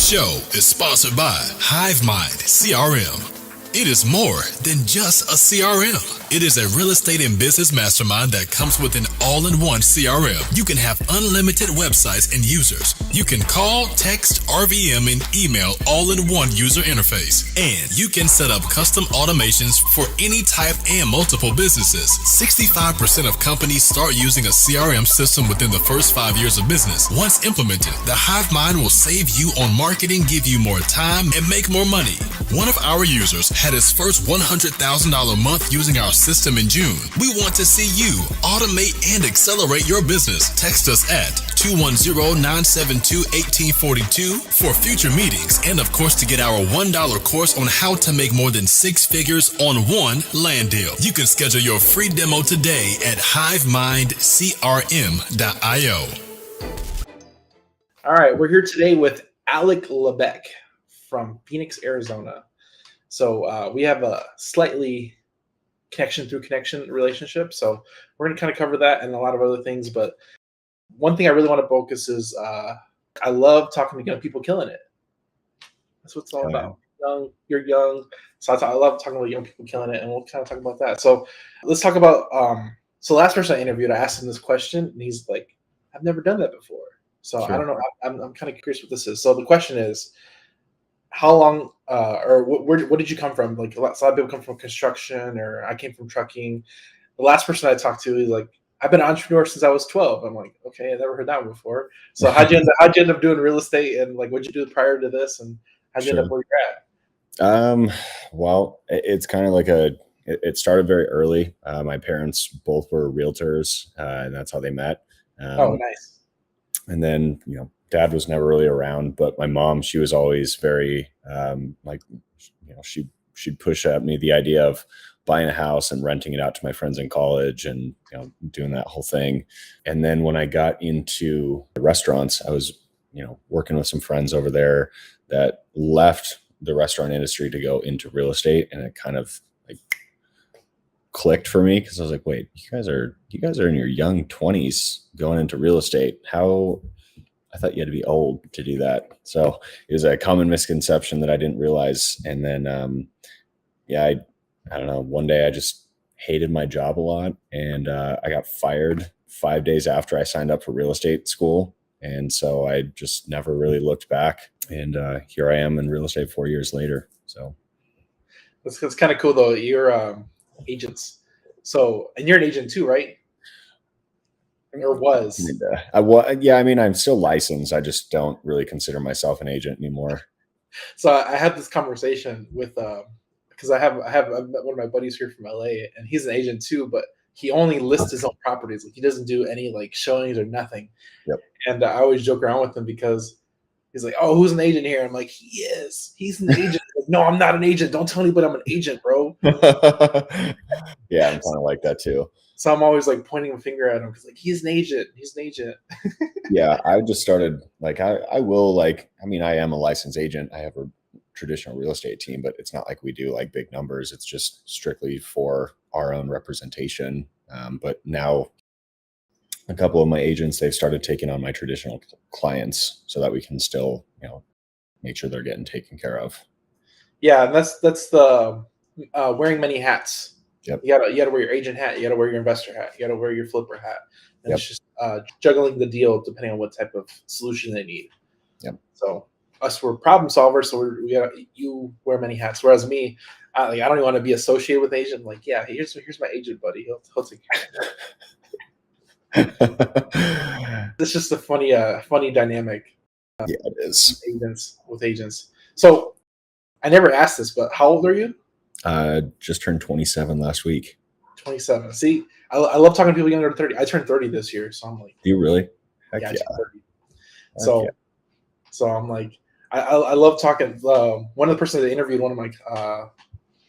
show is sponsored by HiveMind CRM. It is more than just a CRM. It is a real estate and business mastermind that comes with an all-in-one CRM. You can have unlimited websites and users. You can call, text, RVM, and email all in one user interface. And you can set up custom automations for any type and multiple businesses. 65% of companies start using a CRM system within the first 5 years of business. Once implemented, the HiveMind will save you on marketing, give you more time, and make more money. One of our users had his first $100,000 month using our system in June. We want to see you automate and accelerate your business. Text us at 210-972-1842 for future meetings, and of course to get our $1 course on how to make more than 6 figures on one land deal. You can schedule your free demo today at hivemindcrm.io. All right, we're here today with Alec Lebeck from Phoenix, Arizona. So we have a slightly connection relationship. So we're going to kind of cover that and a lot of other things. But one thing I really want to focus is I love talking to young people killing it. That's what it's all about. You're young. So I love talking about young people killing it. And we'll kind of talk about that. So let's talk about, so last person I interviewed, I asked him this question. And he's like, I've never done that before. So sure. I don't know. I'm kind of curious what this is. So the question is, how long or what did you come from? Like a lot of people come from construction, or I came from trucking. The last person I talked to, he's like, I've been an entrepreneur since I was 12. I'm like, okay, I never heard that one before. So how'd you end up doing real estate, and like what'd you do prior to this, and how'd you end up where you're at? Well, it's kind of like it started very early. My parents both were realtors, and that's how they met. Oh, nice. And then, Dad was never really around, but my mom, she was always very, she'd push at me the idea of buying a house and renting it out to my friends in college and, doing that whole thing. And then when I got into the restaurants, I was, working with some friends over there that left the restaurant industry to go into real estate. And it kind of like clicked for me, because I was like, wait, you guys are in your young 20s going into real estate. I thought you had to be old to do that. So it was a common misconception that I didn't realize. And then, I don't know, one day I just hated my job a lot, and I got fired 5 days after I signed up for real estate school. And so I just never really looked back. And here I am in real estate 4 years later. So that's kind of cool though. You're agents. So, and you're an agent too, right? Or was? I'm still licensed. I just don't really consider myself an agent anymore. So I had this conversation with because I met one of my buddies here from LA, and he's an agent too, but he only lists his own properties. Like he doesn't do any like showings or nothing. Yep. And I always joke around with him because he's like, "Oh, who's an agent here?" I'm like, "He is. He's an agent." Like, no, I'm not an agent. Don't tell anybody I'm an agent, bro. Yeah, I'm kind of like that too. So I'm always like pointing a finger at him because like he's an agent. He's an agent. Yeah, I just started like I am a licensed agent. I have a traditional real estate team, but it's not like we do like big numbers. It's just strictly for our own representation. But now a couple of my agents, they've started taking on my traditional clients so that we can still, make sure they're getting taken care of. Yeah, and that's the wearing many hats. Yep. You gotta wear your agent hat. You gotta wear your investor hat. You gotta wear your flipper hat. And It's just juggling the deal depending on what type of solution they need. Yep. So we're problem solvers. So you wear many hats. Whereas me, I don't even want to be associated with agent. I'm like, yeah, here's my agent buddy. He'll take care of it. It's just a funny dynamic. Yeah, it is. With agents. So I never asked this, but how old are you? Just turned 27 last week. 27. See, I love talking to people younger than 30. I turned 30 this year, so I'm like, do you really? Heck yeah. I turned 30. So I'm like, I love talking. One of the persons that interviewed, one of my,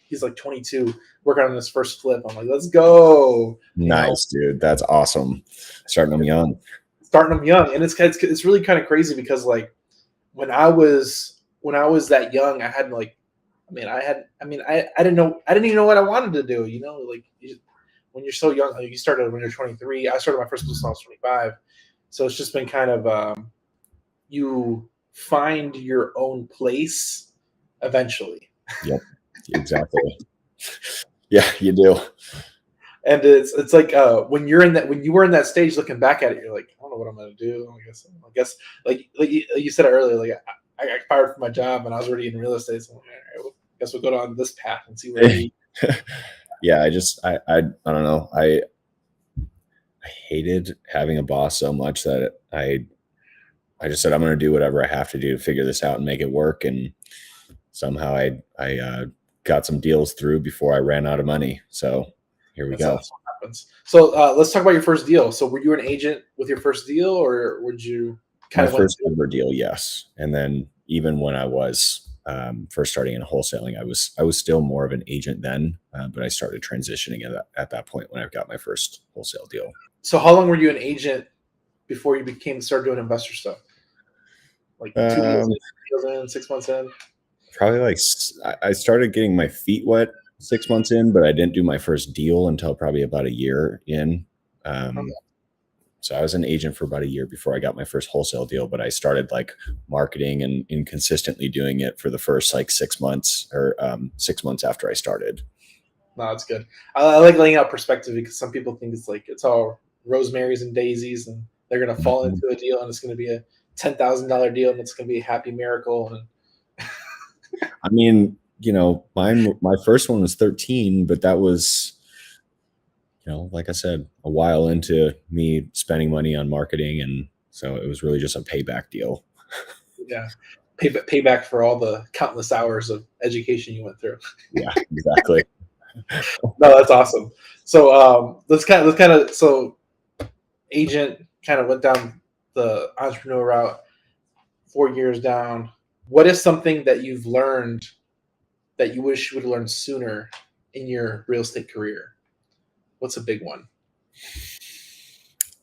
he's like 22, working on his first flip. I'm like, let's go. Nice, dude. That's awesome. Starting them young, and it's really kind of crazy because like when I was that young, I had like. I didn't even know what I wanted to do. When you're so young, like you started when you're 23. I started my first business when I was 25. So it's just been kind of, you find your own place eventually. Yep, exactly. Yeah, you do. And it's like when you were in that stage, looking back at it, you're like, I don't know what I'm gonna do. I guess like you said it earlier, like I got fired from my job and I was already in real estate. So I'm like, all right, well, I guess we'll go down this path and see where it leads. Yeah, I don't know. I hated having a boss so much that I just said I'm going to do whatever I have to do to figure this out and make it work. And somehow I got some deals through before I ran out of money. So here we go. That's what happens. So let's talk about your first deal. So were you an agent with your first deal, or would you kind My of first ever deal? Yes. And then even when I was first starting in wholesaling, I was still more of an agent then, but I started transitioning at that point when I got my first wholesale deal. So how long were you an agent before you started doing investor stuff? Like 2 deals in, 6 months in? Probably like I started getting my feet wet 6 months in, but I didn't do my first deal until probably about a year in. So I was an agent for about a year before I got my first wholesale deal, but I started like marketing and consistently doing it for the first like 6 months or 6 months after I started. No, that's good. I like laying out perspective because some people think it's all rosemaries and daisies, and they're gonna fall into a deal and it's gonna be a $10,000 deal and it's gonna be a happy miracle. And I mean, my first one was 13, but that was, like I said, a while into me spending money on marketing. And so it was really just a payback deal. yeah, payback for all the countless hours of education you went through. Yeah, exactly. No, that's awesome. So so agent kind of went down the entrepreneur route, 4 years down. What is something that you've learned that you wish you would have learned sooner in your real estate career? What's a big one?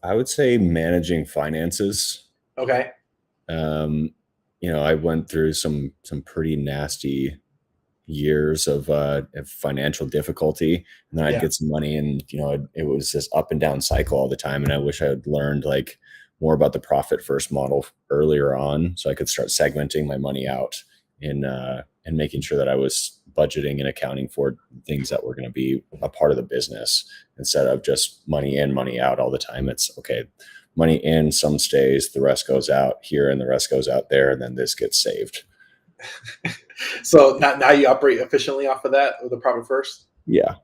I would say managing finances. Okay. I went through some pretty nasty years of financial difficulty, and then I'd get some money, and it was this up and down cycle all the time. And I wish I had learned like more about the profit first model earlier on, so I could start segmenting my money out and making sure that I was budgeting and accounting for things that were going to be a part of the business instead of just money in, money out all the time. It's okay, money in, some stays, the rest goes out here and the rest goes out there, and then this gets saved. So now you operate efficiently off of that with the profit first? Yeah.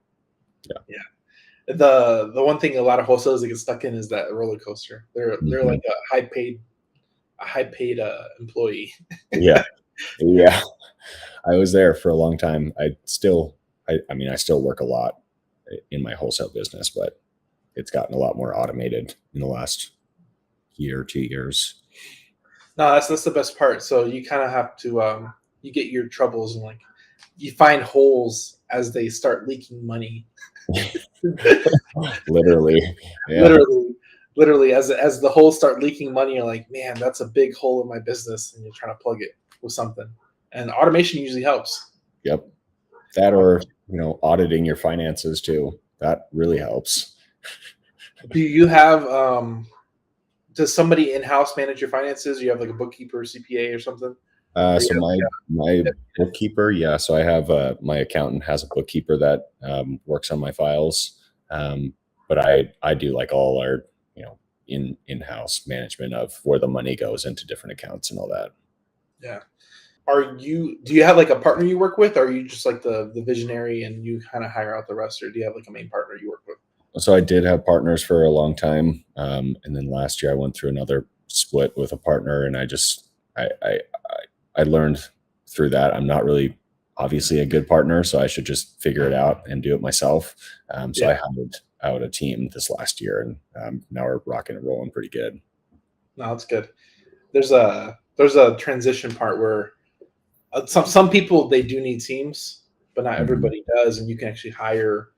The one thing a lot of wholesalers get stuck in is that roller coaster. They're like a high paid employee. Yeah. I was there for a long time. I still work a lot in my wholesale business, but it's gotten a lot more automated in the last year, 2 years. No, that's the best part. So you kind of have to you get your troubles and like you find holes as they start leaking money. Literally. Yeah. Literally as the holes start leaking money, you're like, man, that's a big hole in my business, and you're trying to plug it with something. And automation usually helps. Yep. That, or auditing your finances too. That really helps. Do you have does somebody in-house manage your finances? Do you have like a bookkeeper, CPA, or something? So my bookkeeper, yeah. So I have my accountant has a bookkeeper that works on my files, but I do like all our in-house management of where the money goes into different accounts and all that. Yeah. Do you have like a partner you work with, or are you just like the visionary and you kind of hire out the rest, or do you have like a main partner you work with? So I did have partners for a long time, and then last year I went through another split with a partner, and I learned through that I'm not really obviously a good partner, so I should just figure it out and do it myself. So I hired out a team this last year, and now we're rocking and rolling pretty good. No, that's good. There's a transition part where some people, they do need teams, but not everybody does, and you can actually hire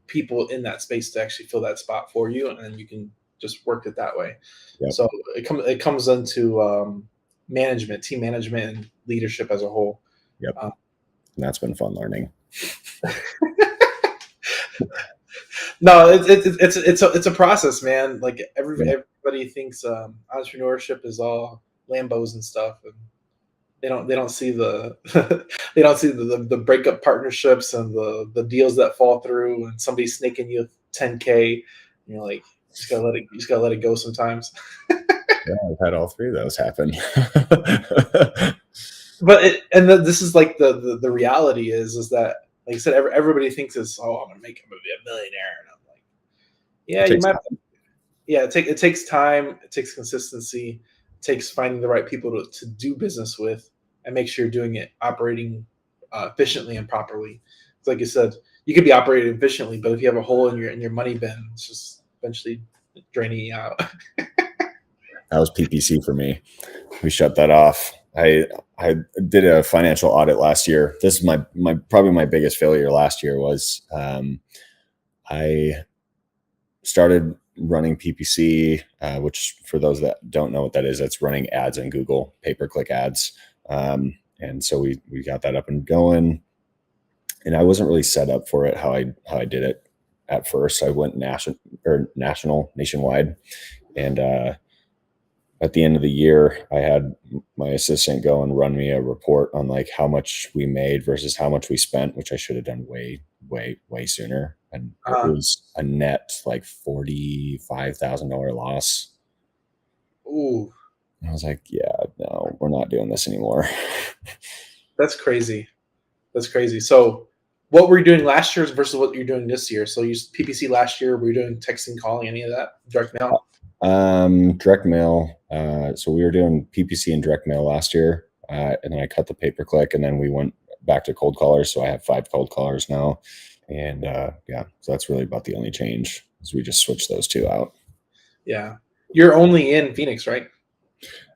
people in that space to actually fill that spot for you, and then you can just work it that way. Yep. So it comes into management, team management, and leadership as a whole. Yep. And that's been fun learning. No, it's a process, man. Like everybody thinks entrepreneurship is all Lambos and stuff, and they don't see the they don't see the breakup partnerships and the deals that fall through and somebody snaking you 10K. And you're like, you just gotta let it go sometimes. Yeah, I've had all three of those happen. But this is like the reality is that, like I said, everybody thinks it's, oh, I'm gonna be a millionaire, and I'm like, yeah, It you takes might. time. Yeah, it takes time, it takes consistency, it takes finding the right people to do business with, and make sure you're doing it operating efficiently and properly. It's like you said, you could be operating efficiently, but if you have a hole in your money bin, it's just eventually draining you out. That was PPC for me. We shut that off. I did a financial audit last year. This is my probably my biggest failure last year was I started running PPC, which for those that don't know what that is, that's running ads in Google, pay-per-click ads. And so we got that up and going. And I wasn't really set up for it how I did it at first. I went nationwide, and at the end of the year, I had my assistant go and run me a report on like how much we made versus how much we spent, which I should have done way sooner. And it was a net like $45,000 loss. Ooh, And I was like, yeah, no, we're not doing this anymore. that's crazy. That's crazy. So, what were you doing last year versus what you're doing this year? So, you used PPC last year. Were you doing texting, calling, any of that? Direct mail? Direct mail. So we were doing PPC and direct mail last year, and then I cut the pay-per-click, and then we went back to cold callers. So I have 5 cold callers now, and yeah, so that's really about the only change is we just switched those two out. Yeah. You're only in Phoenix, right?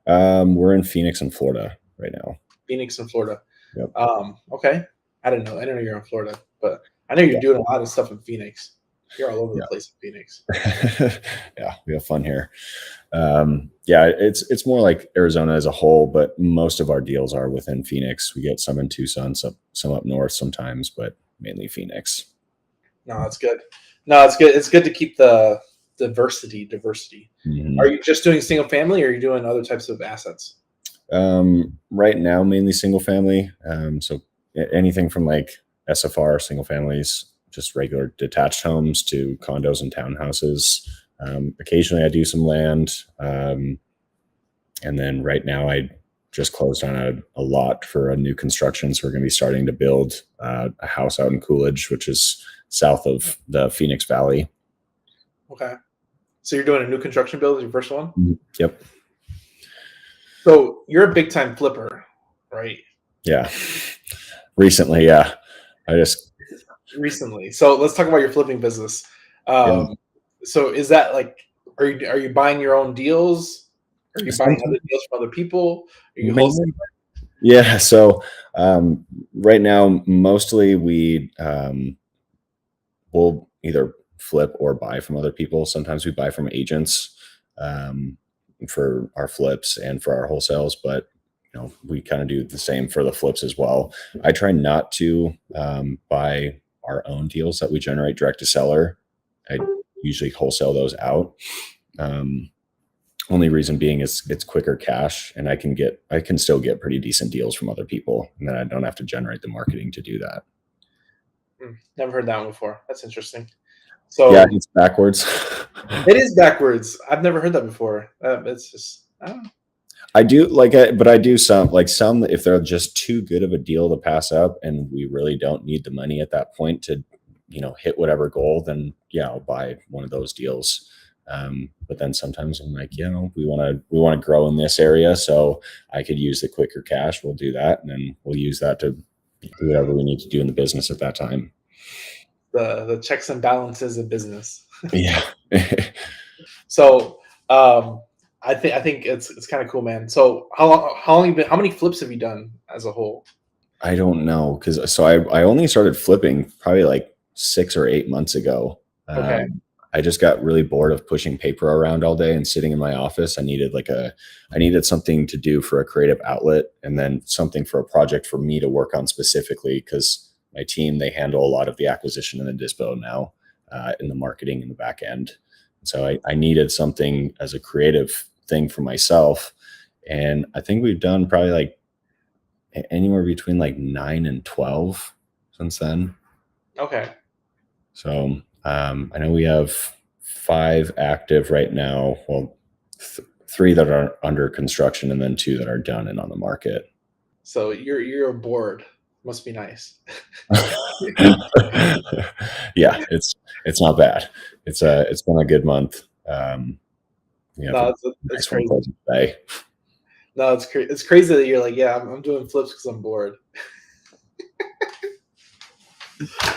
We're in Phoenix and Florida right now. Phoenix and Florida. Yep. Okay. I didn't know you're in Florida, but I know you're doing a lot of stuff in Phoenix. You're all over the place in Phoenix. Yeah, we have fun here. Yeah, it's more like Arizona as a whole, but most of our deals are within Phoenix. We get some in Tucson, some up north sometimes, but mainly Phoenix. No, it's good. No, it's good. It's good to keep the diversity. Mm-hmm. Are you just doing single family, or are you doing other types of assets? Right now, mainly single family. So anything from like SFR, single families, just regular detached homes, to condos and townhouses. Occasionally I do some land. And then right now I just closed on a lot for a new construction. So we're going to be starting to build a house out in Coolidge, which is south of the Phoenix Valley. Okay. So you're doing a new construction build, your first one? Yep. So you're a big time flipper, right? Yeah. Recently, yeah. Recently. So let's talk about your flipping business. Yeah. So is that like, are you buying your own deals? Are you buying other deals from other people? Are you hosting? Yeah. So right now, mostly we will either flip or buy from other people. Sometimes we buy from agents for our flips and for our wholesales, but we kind of do the same for the flips as well. I try not to buy our own deals that we generate direct to seller. I usually wholesale those out. Only reason being is it's quicker cash, and I can still get pretty decent deals from other people, and then I don't have to generate the marketing to do that. Never heard that one before. That's interesting. So yeah, it's backwards. It is backwards. I've never heard that before. It's just, I don't know. I do like it, but I do some if they're just too good of a deal to pass up, and we really don't need the money at that point to, hit whatever goal, then yeah, I'll buy one of those deals. But then sometimes I'm like, we want to grow in this area, so I could use the quicker cash. We'll do that, and then we'll use that to do whatever we need to do in the business at that time. The checks and balances of business. Yeah. So I think it's kind of cool, man. So how many flips have you done as a whole? I don't know, because I only started flipping probably like 6 or 8 months ago. Okay. I just got really bored of pushing paper around all day and sitting in my office. I needed something to do for a creative outlet, and then something for a project for me to work on specifically, because my team, they handle a lot of the acquisition and the dispo now, in the marketing in the back end. So I needed something as a creative thing for myself. And I think we've done probably like anywhere between like 9 and 12 since then. Okay. So I know we have 5 active right now. Well, 3 that are under construction, and then 2 that are done and on the market. So you're bored. Must be nice. Yeah, it's not bad. It's been a good month. No, it's crazy. Today. No, it's crazy that you're like, yeah, I'm doing flips because I'm bored.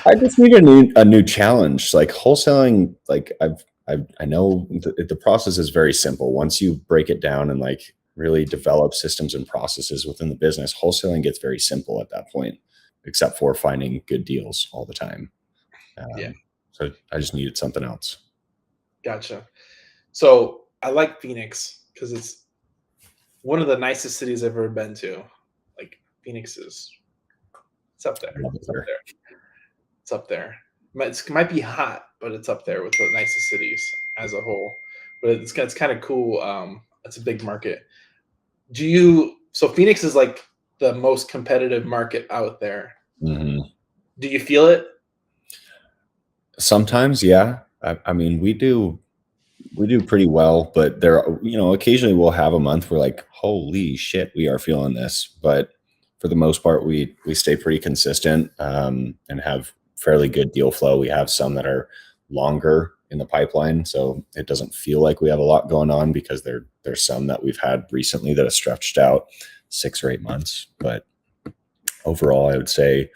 I just need a new challenge. Like wholesaling, like I know the process is very simple. Once you break it down and like really develop systems and processes within the business, wholesaling gets very simple at that point, except for finding good deals all the time. Yeah. So I just needed something else. Gotcha. So I like Phoenix because it's one of the nicest cities I've ever been to. Like Phoenix it's up there. Love it here. It's up there. It might be hot, but it's up there with the nicest cities as a whole. But it's kind of cool. It's a big market. So Phoenix is like the most competitive market out there. Mm-hmm. Do you feel it? Sometimes, yeah. I mean, we do pretty well, but there, occasionally we'll have a month where like, holy shit, we are feeling this. But for the most part, we stay pretty consistent and have fairly good deal flow. We have some that are longer in the pipeline, so it doesn't feel like we have a lot going on because there's some that we've had recently that have stretched out 6 or 8 months. But overall, I would say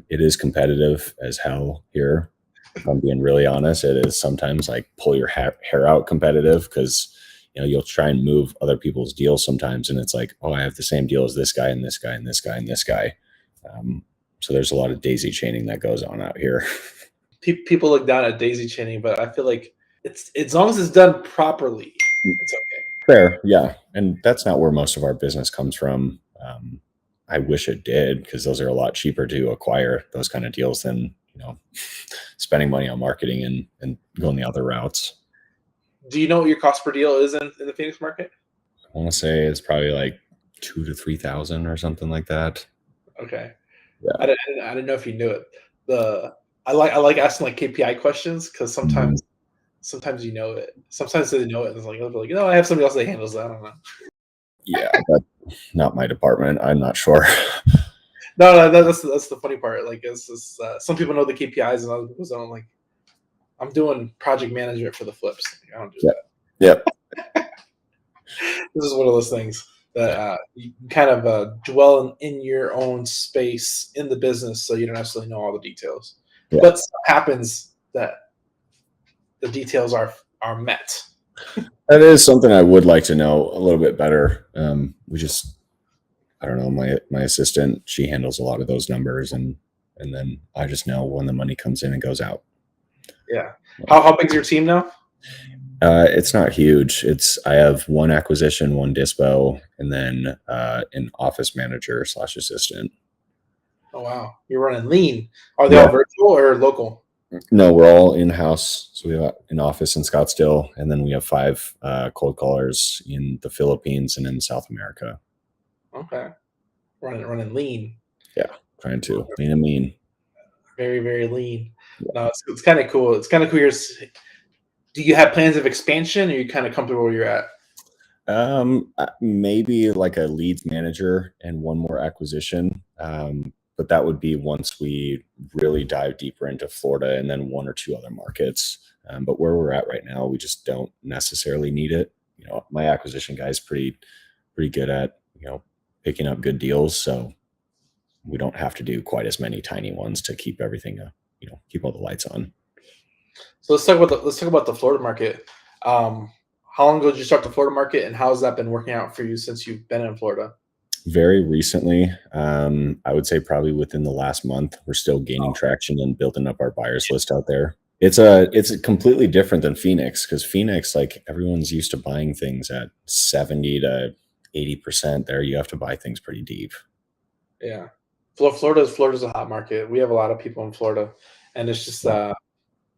it is competitive as hell here. If I'm being really honest, it is sometimes like pull your hair out competitive because you'll try and move other people's deals sometimes, and it's like, oh, I have the same deal as this guy and this guy and this guy and this guy. So there's a lot of daisy chaining that goes on out here. People look down at daisy chaining, but I feel like it's as long as it's done properly, it's okay. Fair, yeah, and that's not where most of our business comes from. I wish it did because those are a lot cheaper to acquire those kind of deals than spending money on marketing and going the other routes. Do you know what your cost per deal is in the Phoenix market? I want to say it's probably like $2,000 to $3,000 or something like that. Okay. Yeah. I didn't know if you knew it. I like asking like KPI questions because sometimes you know it. Sometimes they know it. And it's like, I have somebody else that handles that. I don't know. Yeah, that's not my department. I'm not sure. No, that's the funny part. Like, it's just, some people know the KPIs and other people don't. Like, I'm doing project management for the flips. I don't do that. Yep. This is one of those things that you kind of dwell in your own space in the business, so you don't necessarily know all the details. Yeah. But stuff happens that the details are met. That is something I would like to know a little bit better. I don't know, my assistant, she handles a lot of those numbers, and then I just know when the money comes in and goes out. Yeah. How big is your team now? It's not huge. I have 1 acquisition, 1 dispo, and then an office manager / assistant. Oh wow, you're running lean. Are they all virtual or local? No, we're all in-house. So we have an office in Scottsdale, and then we have 5 cold callers in the Philippines and in South America. Okay, running lean. Yeah, trying to lean and mean. Very, very lean. Yeah. No, it's kind of cool. It's kind of cool. Do you have plans of expansion, or are you kind of comfortable where you're at? Maybe like a leads manager and 1 more acquisition. But that would be once we really dive deeper into Florida and then 1 or 2 other markets. But where we're at right now, we just don't necessarily need it. My acquisition guy is pretty good at, picking up good deals. So we don't have to do quite as many tiny ones to keep everything, keep all the lights on. So let's talk about the Florida market. How long ago did you start the Florida market, and how has that been working out for you since you've been in Florida? Very recently, I would say probably within the last month. We're still gaining traction and building up our buyers list out there. It's completely different than Phoenix, because Phoenix, like, everyone's used to buying things at 70 to 80%. There, you have to buy things pretty deep. Yeah, Florida's a hot market. We have a lot of people in Florida, and it's just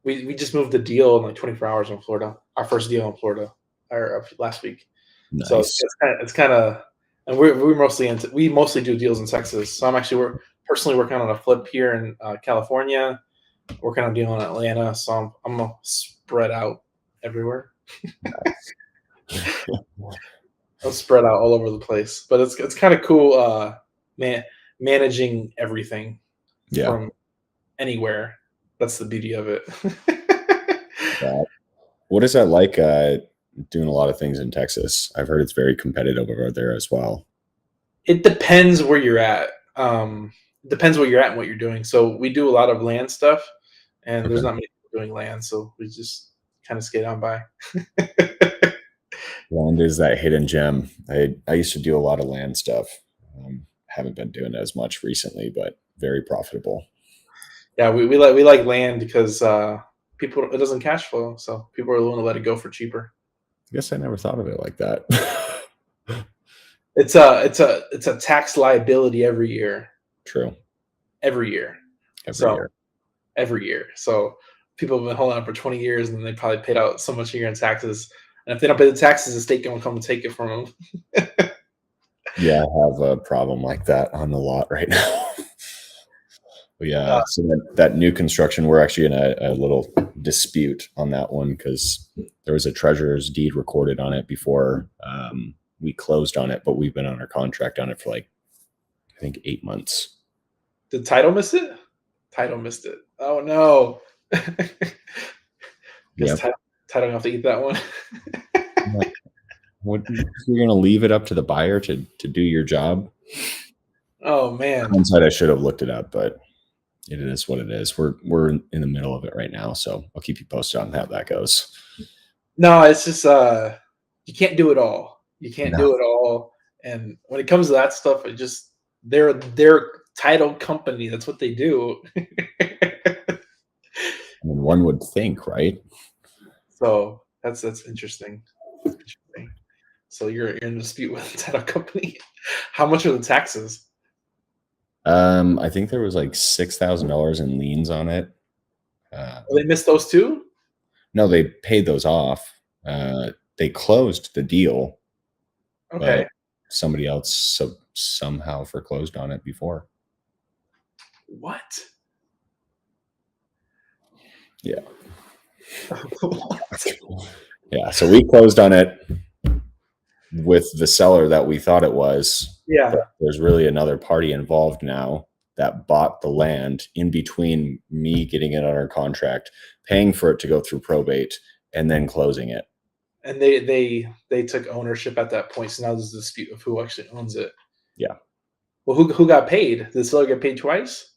we just moved the deal in like 24 hours in Florida. Our first deal in Florida, last week. Nice. So it's kind of And we mostly do deals in Texas. So we're personally working on a flip here in California, working on a deal in Atlanta. So I'm gonna spread out everywhere. I'm spread out all over the place, but it's kind of cool, managing everything Yeah. from anywhere. That's the beauty of it. What is that like doing a lot of things in Texas? I've heard it's very competitive over there as well. It depends where you're at. Depends where you're at and what you're doing. So we do a lot of land stuff, and there's Okay. not many people doing land, so we just kind of skate on by. Land is that hidden gem. I used to do a lot of land stuff. Haven't been doing it as much recently, but very profitable. Yeah, we like land because people it doesn't cash flow, so people are willing to let it go for cheaper. I guess I never thought of it like that. It's a tax liability every year. True. Every year. Every year. Every year. So people have been holding on for 20 years and they probably paid out so much a year in taxes. And if they don't pay the taxes, the state gonna come and take it from them. Yeah, I have a problem like that on the lot right now. But yeah, so that new construction, we're actually in a little dispute on that one because there was a treasurer's deed recorded on it before we closed on it, but we've been under contract on it for like, I think 8 months. Did title miss it? Title missed it. Oh no. Guess Yep. title have to eat that one. What, you're going to leave it up to the buyer to do your job? Oh man. Hindsight, I should have looked it up, but it is what it is. We're in the middle of it right now, so I'll keep you posted on how that goes. No, it's just you can't do it all. You can't do it all. And when it comes to that stuff, it just they're title company. That's what they do. I mean, one would think, right? So that's interesting. Interesting. So you're in a dispute with the title company. How much are the taxes? I think there was like $6,000 in liens on it. They missed those too? No, they paid those off. They closed the deal, Okay. but somebody else somehow foreclosed on it before. What? Yeah. Yeah. So we closed on it with the seller that we thought it was. Yeah. But there's really another party involved now that bought the land in between me getting it under contract, paying for it to go through probate, and then closing it. And they took ownership at that point. So now there's a dispute of who actually owns it. Yeah. Well, who got paid? Did the seller get paid twice?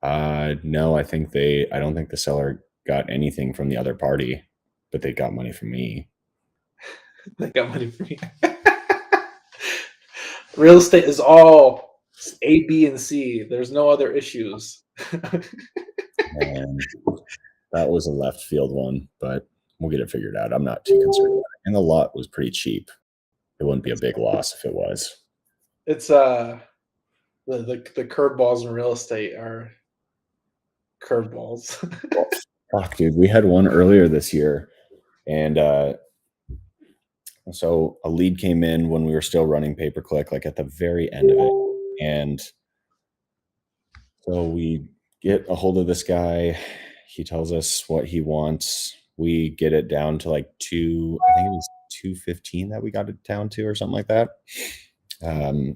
No, I don't think the seller got anything from the other party, but they got money from me. They got money from me. Real estate is all A, B, and C. There's no other issues. And that was a left field one, but we'll get it figured out. I'm not too concerned about it. And the lot was pretty cheap. It wouldn't be a big loss if it was. It's the curveballs in real estate are curveballs. Fuck, dude, we had one earlier this year, and so a lead came in when we were still running pay-per-click, like at the very end of it, and so we get a hold of this guy. He tells us what he wants. We get it down to like I think it was 215 that we got it down to, or something like that.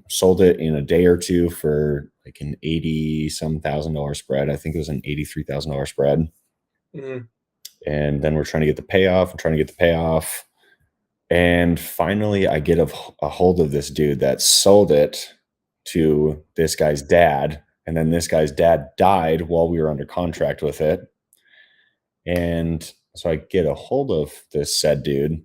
Sold it in a day or two for like an $80-some thousand spread. I think it was an $83,000 spread. Mm-hmm. And then we're trying to get the payoff. And finally, I get a hold of this dude that sold it to this guy's dad. And then this guy's dad died while we were under contract with it. And so I get a hold of this said dude.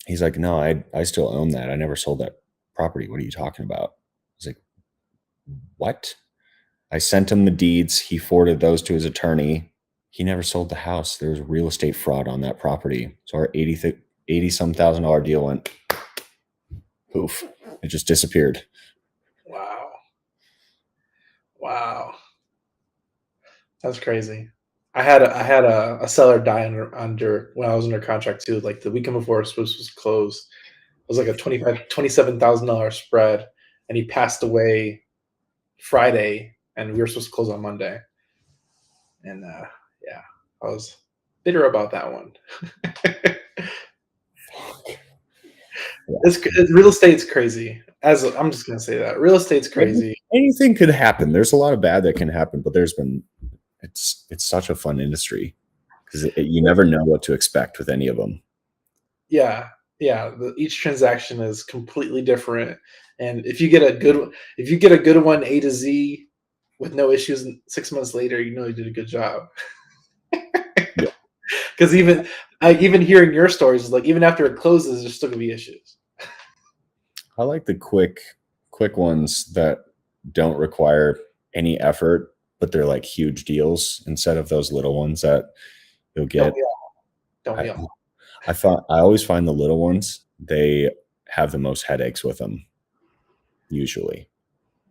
He's like, no, I still own that. I never sold that property. What are you talking about? I was like, what? I sent him the deeds. He forwarded those to his attorney. He never sold the house. There was real estate fraud on that property. So our $80-some thousand deal went poof. It just disappeared. Wow. That's crazy. I had a seller die under when I was under contract too. Like the weekend before it was supposed to close, was like a $27,000 spread, and he passed away Friday, and we were supposed to close on Monday. And yeah, I was bitter about that one. Real estate's crazy. I'm just gonna say that real estate's crazy. Anything could happen. There's a lot of bad that can happen, but it's such a fun industry because you never know what to expect with any of them. Yeah. Each transaction is completely different, and if you get a good one A to Z with no issues, 6 months later, you know you did a good job. Because even hearing your stories is like, even after it closes, there's still gonna be issues. I like the quick ones that don't require any effort, but they're like huge deals instead of those little ones that you'll get. Don't we all? I always find the little ones, they have the most headaches with them. Usually.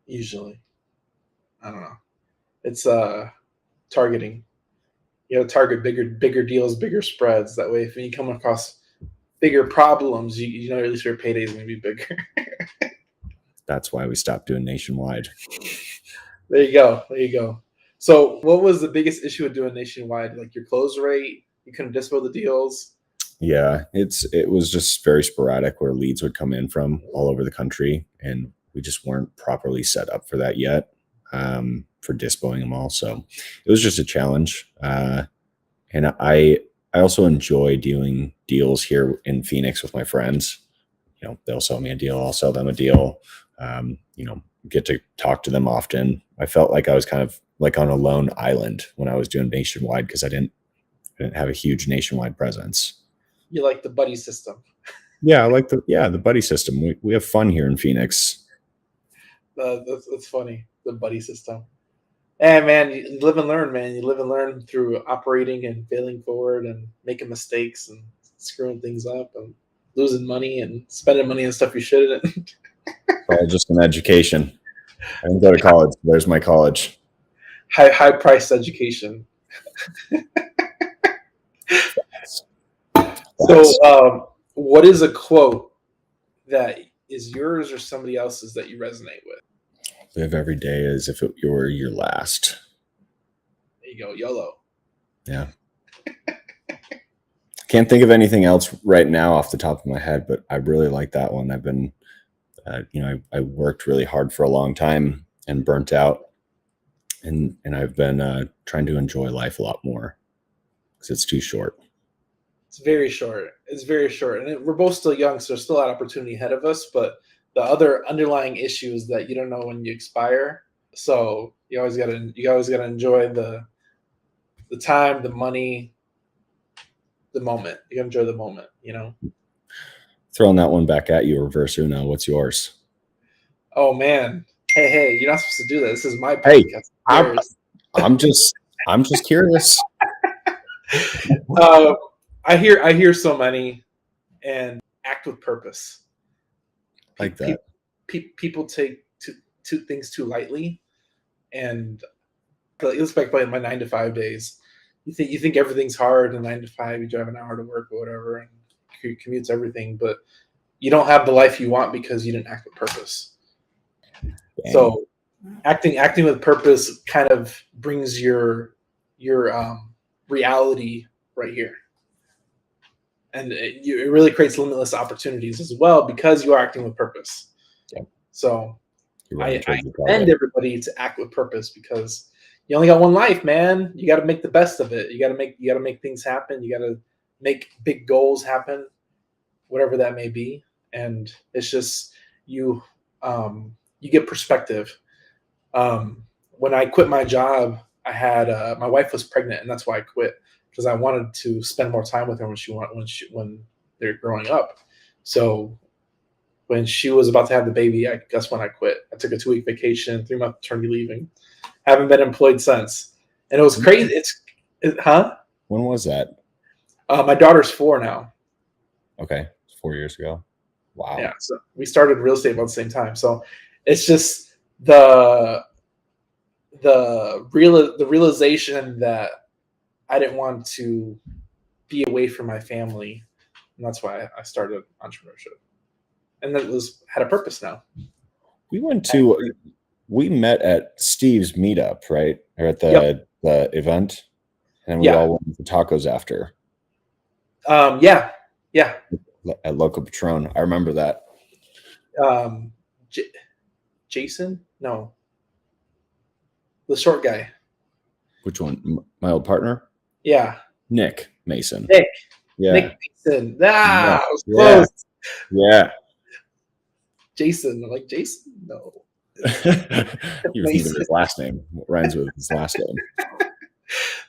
I don't know. It's targeting. You know, target bigger deals, bigger spreads. That way, if you come across bigger problems, you know at least your payday is going to be bigger. That's why we stopped doing nationwide. There you go. So, what was the biggest issue with doing nationwide? Like your close rate? You couldn't dispo the deals? Yeah, it was just very sporadic where leads would come in from all over the country, and we just weren't properly set up for that yet, for dispoing them all. So it was just a challenge. And I also enjoy doing deals here in Phoenix with my friends. You know, they'll sell me a deal, I'll sell them a deal. You know, get to talk to them often. I felt like I was kind of like on a lone island when I was doing nationwide because I didn't have a huge nationwide presence. You like the buddy system? Yeah, I like the buddy system. We have fun here in Phoenix. That's funny. The buddy system. And man, you live and learn, man. You live and learn through operating and failing forward and making mistakes and screwing things up and losing money and spending money on stuff you shouldn't. All just an education. I didn't go to college. There's my college. High priced education. So, what is a quote that is yours or somebody else's that you resonate with? Live every day as if it were your last. There you go, YOLO. Yeah. Can't think of anything else right now off the top of my head, but I really like that one. I've been, I worked really hard for a long time and burnt out, and I've been trying to enjoy life a lot more because it's too short. It's very short. And we're both still young, so there's still a lot of opportunity ahead of us. But the other underlying issue is that you don't know when you expire. So you always gotta enjoy the time, the money, the moment. You gotta enjoy the moment, you know. Throwing that one back at you, reverse Uno. What's yours? Oh man, hey, you're not supposed to do that. This is my podcast. Hey, I'm just curious. I hear so many, and act with purpose. Like that. People take two things too lightly, and it's back by my 9 to 5 days. You think everything's hard, and 9 to 5, you drive an hour to work or whatever, and commutes everything, but you don't have the life you want because you didn't act with purpose. Dang. So, acting with purpose kind of brings your reality right here. And it really creates limitless opportunities as well because you are acting with purpose. Yep. So I commend everybody to act with purpose because you only got one life, man. You got to make the best of it. You got to make things happen. You got to make big goals happen, whatever that may be. And it's just you get perspective. When I quit my job, I had my wife was pregnant, and that's why I quit. Because I wanted to spend more time with her when they're growing up. So when she was about to have the baby, that's when I quit. I took a 2-week vacation, 3-month maternity leave, and haven't been employed since. And it was crazy. When was that? My daughter's 4 now. Okay, 4 years ago. Wow. Yeah. So we started real estate about the same time. So it's just the realization that I didn't want to be away from my family, and that's why I started entrepreneurship. and that had a purpose now. We met at Steve's meetup, right? Or at the event. And we all went for tacos after. Yeah. At Local Patron. I remember that. Jason? No. The short guy. Which one? My old partner? Yeah. Nick Mason. Nick. Yeah. Nick Mason. I was close. Yeah. Jason. I'm like, Jason? No. You were thinking of his last name. What rhymes with his last name?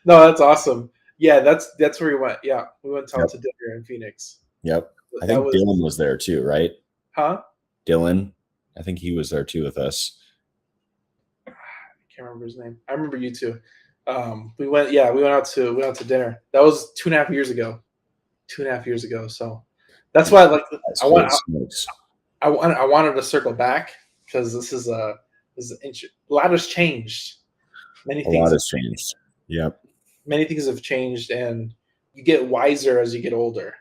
No, that's awesome. Yeah, that's where we went. Yeah, we went out to dinner in Phoenix. Yep. I think Dylan was there too, right? Huh? Dylan. I think he was there too with us. I can't remember his name. I remember you two. We went out to dinner. That was 2.5 years ago. 2.5 years ago. So that's why I wanted to circle back because this is a lot has changed. Many things have changed. Yep. Many things have changed, and you get wiser as you get older.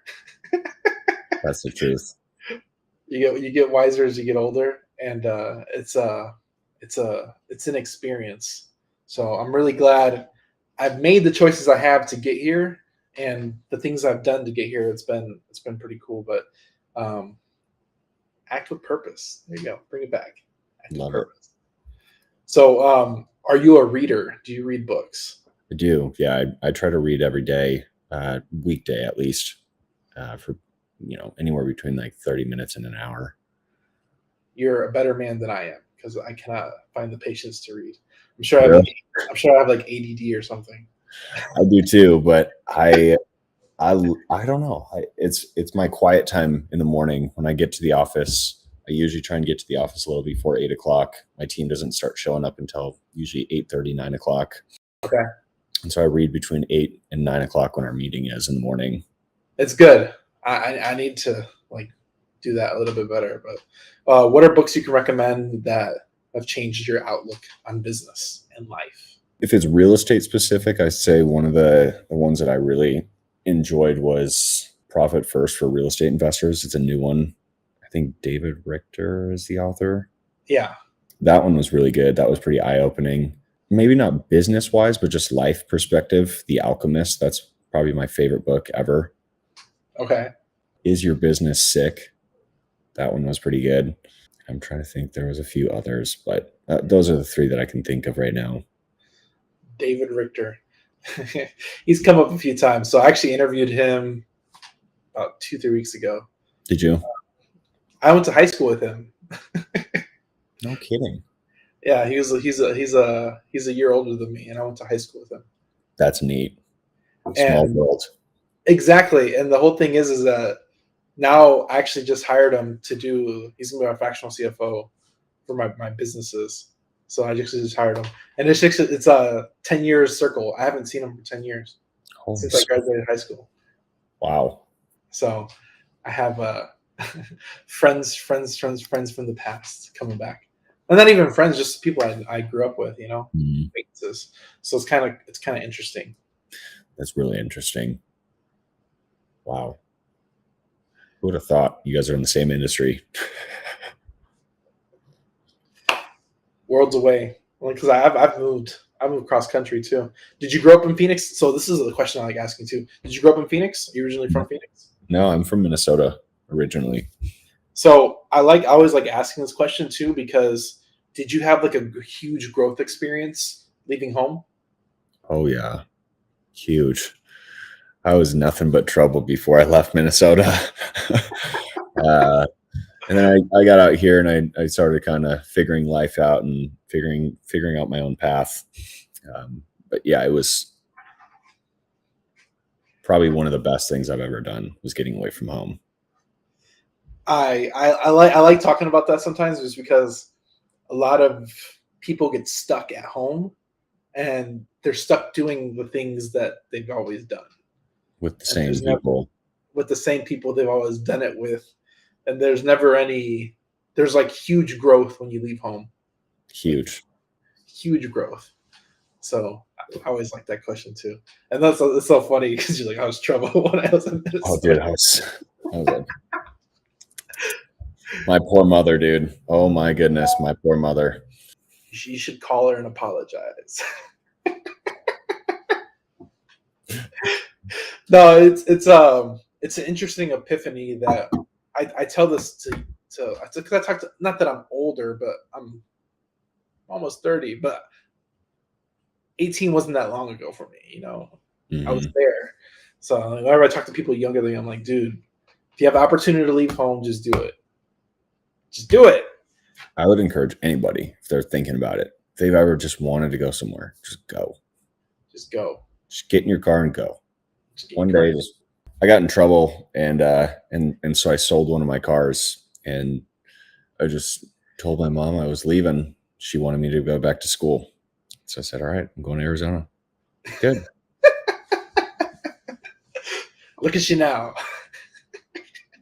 That's the truth. You get wiser as you get older, and it's an experience. So I'm really glad I've made the choices I have to get here, and the things I've done to get here. It's been pretty cool. But act with purpose. There you go. Bring it back. Love it. So, are you a reader? Do you read books? I do. Yeah, I try to read every day, weekday at least, for anywhere between like 30 minutes and an hour. You're a better man than I am because I cannot find the patience to read. I'm sure I have like ADD or something. I do too, but I don't know. It's my quiet time in the morning when I get to the office. I usually try and get to the office a little before 8 o'clock. My team doesn't start showing up until usually 8:30, 9 o'clock. Okay. And so I read between 8 and 9 o'clock when our meeting is in the morning. It's good. I need to do that a little bit better. But what are books you can recommend that have changed your outlook on business and life? If it's real estate specific, I say one of the ones that I really enjoyed was Profit First for Real Estate Investors. It's a new one. I think David Richter is the author. Yeah. That one was really good. That was pretty eye-opening. Maybe not business-wise, but just life perspective. The Alchemist, that's probably my favorite book ever. Okay. Is Your Business Sick? That one was pretty good. I'm trying to think. There was a few others, but those are the three that I can think of right now. David Richter. He's come up a few times. So I actually interviewed him about 2-3 weeks ago. Did you? I went to high school with him. No kidding. Yeah, he's a year older than me, and I went to high school with him. That's neat. Small world. Exactly. And the whole thing is that now I actually just hired him he's gonna be my fractional CFO for my businesses. So I actually just hired him. And it's a 10 years circle. I haven't seen him for 10 years since I graduated high school. Wow. So I have friends from the past coming back. And not even friends, just people I grew up with, acquaintances. So it's kind of interesting. That's really interesting. Wow. Who would have thought you guys are in the same industry? Worlds away. Because I've moved cross country too. Did you grow up in Phoenix? So this is the question I like asking too. Did you grow up in Phoenix? Are you originally from Phoenix? No, I'm from Minnesota originally. So I always like asking this question too, because did you have like a huge growth experience leaving home? Oh yeah. Huge. I was nothing but trouble before I left Minnesota. And then I got out here and I started kind of figuring life out and figuring out my own path. But yeah, it was probably one of the best things I've ever done was getting away from home. I like talking about that sometimes just because a lot of people get stuck at home and they're stuck doing the things that they've always done. With the same people. With the same people they've always done it with. And there's like huge growth when you leave home. Huge growth. So I always like that question too. And it's so funny because you're like, I was trouble when I was in Minnesota. Oh, dude, I was like, My poor mother, dude. Oh my goodness, my poor mother. You should call her and apologize. No, it's an interesting epiphany that I tell this to because I talk to, not that I'm older, but I'm almost 30, but 18 wasn't that long ago for me, you know. I was Mhm. there. So whenever I talk to people younger than me, I'm like, dude, if you have the opportunity to leave home, just do it. Just do it. I would encourage anybody, if they're thinking about it, if they've ever just wanted to go somewhere, just go. Just go. Just get in your car and go. Just get One your car. day, I got in trouble, and so I sold one of my cars, and I just told my mom I was leaving. She wanted me to go back to school, so I said, "All right, I'm going to Arizona." Good, Look at you now.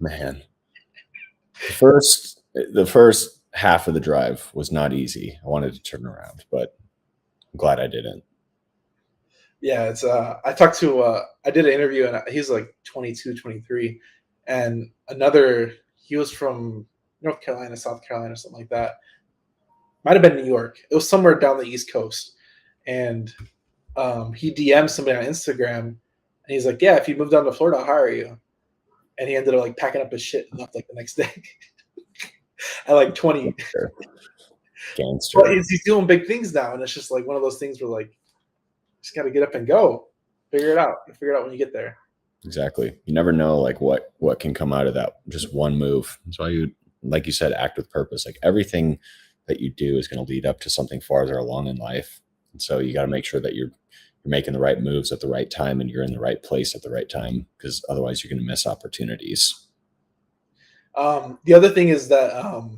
man. The first half of the drive was not easy. I wanted to turn around, but I'm glad I didn't. Yeah, it's I talked to I did an interview and he's like 22, 23, and another he was from North Carolina, South Carolina, something like that. Might have been New York. It was somewhere down the East Coast. And he DM'd somebody on Instagram and he's like, yeah, if you move down to Florida, I'll hire you. And he ended up like packing up his shit and left like the next day at like 20. Gangster. But he's doing big things now. And it's just like one of those things where like, just got to get up and go. Figure it out. You'll figure it out when you get there. Exactly. You never know like what can come out of that just one move. That's why you, like you said, act with purpose. Like everything that you do is going to lead up to something farther along in life. And so you got to make sure that you're making the right moves at the right time and you're in the right place at the right time, because otherwise you're going to miss opportunities. The other thing is that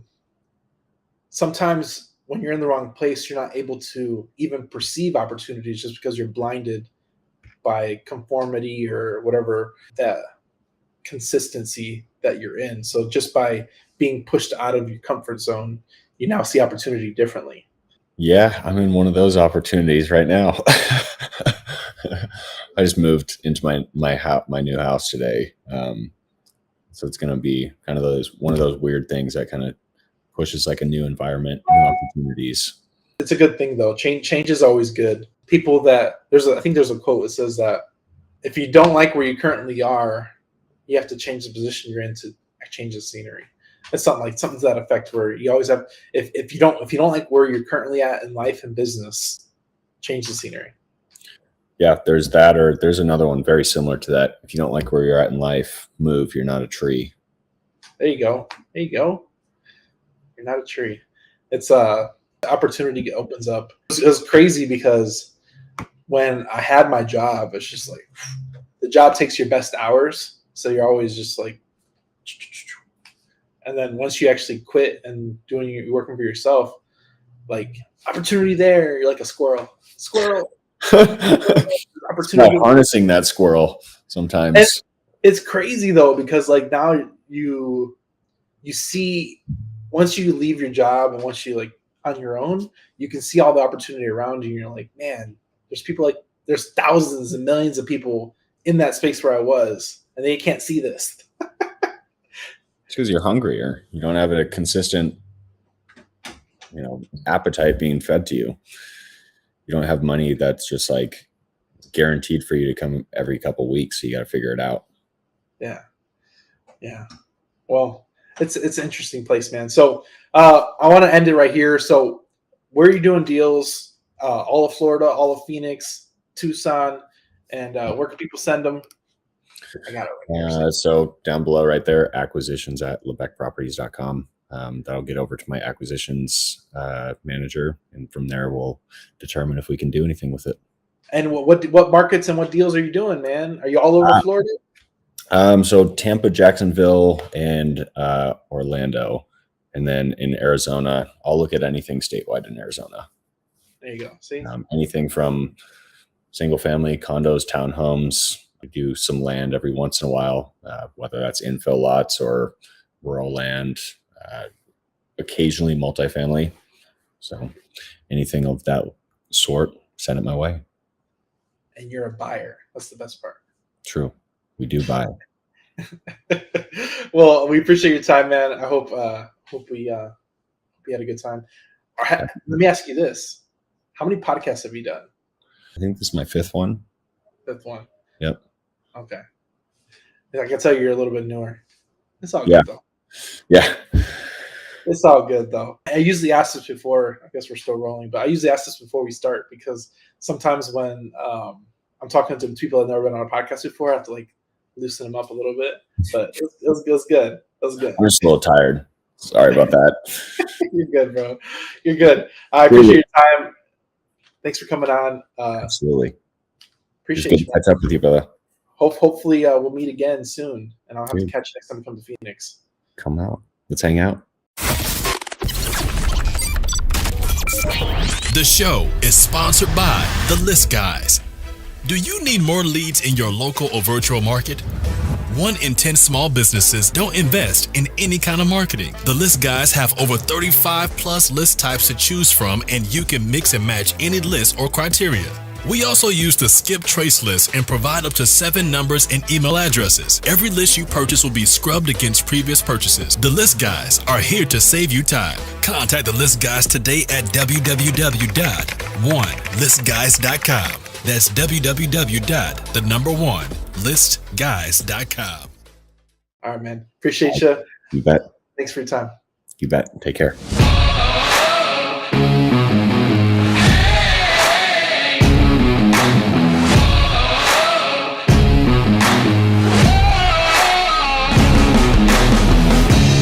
sometimes when you're in the wrong place, you're not able to even perceive opportunities just because you're blinded by conformity or whatever that consistency that you're in. So just by being pushed out of your comfort zone, you now see opportunity differently. Yeah, I'm in one of those opportunities right now. I just moved into my new house today, so it's going to be kind of one of those weird things that kind of pushes like a new environment, new opportunities. It's a good thing though. Change is always good. People that I think there's a quote that says that if you don't like where you currently are, you have to change the position you're in to change the scenery. It's something to that effect where you always have if you don't like where you're currently at in life and business, change the scenery. Yeah, there's that, or there's another one very similar to that. If you don't like where you're at in life, move. You're not a tree. There you go. There you go. You're not a tree. It's opportunity opens up. It was crazy because when I had my job, it's just like the job takes your best hours, so you're always just like, and then once you actually quit and working for yourself, like opportunity there, you're like a squirrel. Opportunity. Harnessing that squirrel sometimes. It's crazy though because like now you see once you leave your job and once you like on your own, you can see all the opportunity around you. And you're like, man, there's thousands and millions of people in that space where I was, and they can't see this. It's because you're hungrier. You don't have a consistent, appetite being fed to you. You don't have money that's just like guaranteed for you to come every couple weeks. So you got to figure it out. Yeah. Well, it's an interesting place, man. So I want to end it right here. So where are you doing deals? All of Florida, all of Phoenix, Tucson, and where can people send them? I got it right here. So down below right there, acquisitions at lebeckproperties.com. That'll get over to my acquisitions manager, and from there we'll determine if we can do anything with it. And what markets and what deals are you doing, man? Are you all over Florida? So Tampa, Jacksonville, and Orlando, and then in Arizona, I'll look at anything statewide in Arizona. There you go. See, anything from single family condos, townhomes. We do some land every once in a while, whether that's infill lots or rural land. Occasionally multifamily. So anything of that sort, send it my way. And you're a buyer. That's the best part. True. We do buy. Well, we appreciate your time, man. I hope we had a good time. All right, let me ask you this: how many podcasts have you done? I think this is my fifth one. Fifth one. Yep. Okay. I can tell you're a little bit newer. It's all Yeah. good though. Yeah. It's all good though. I usually ask this before. I guess we're still rolling, but I usually ask this before we start because sometimes when I'm talking to people that have never been on a podcast before, I have to like loosen them up a little bit. But it was good. It was good. I'm just a little tired. Sorry about that. You're good, bro. You're good. I appreciate your time. Thanks for coming on. Absolutely. Appreciate Just you. good to catch up with you, brother. Hopefully we'll meet again soon, and I'll have to Dude. catch you next time I come to Phoenix. Come out. Let's hang out. The show is sponsored by The List Guys. Do you need more leads in your local or virtual market? 1 in 10 small businesses don't invest in any kind of marketing. The List Guys have over 35 plus list types to choose from, and you can mix and match any list or criteria. We also use the skip trace list and provide up to 7 numbers and email addresses. Every list you purchase will be scrubbed against previous purchases. The List Guys are here to save you time. Contact the List Guys today at www.1listguys.com. That's www.1listguys.com. All right, man. Appreciate you. You bet. Thanks for your time. You bet. Take care.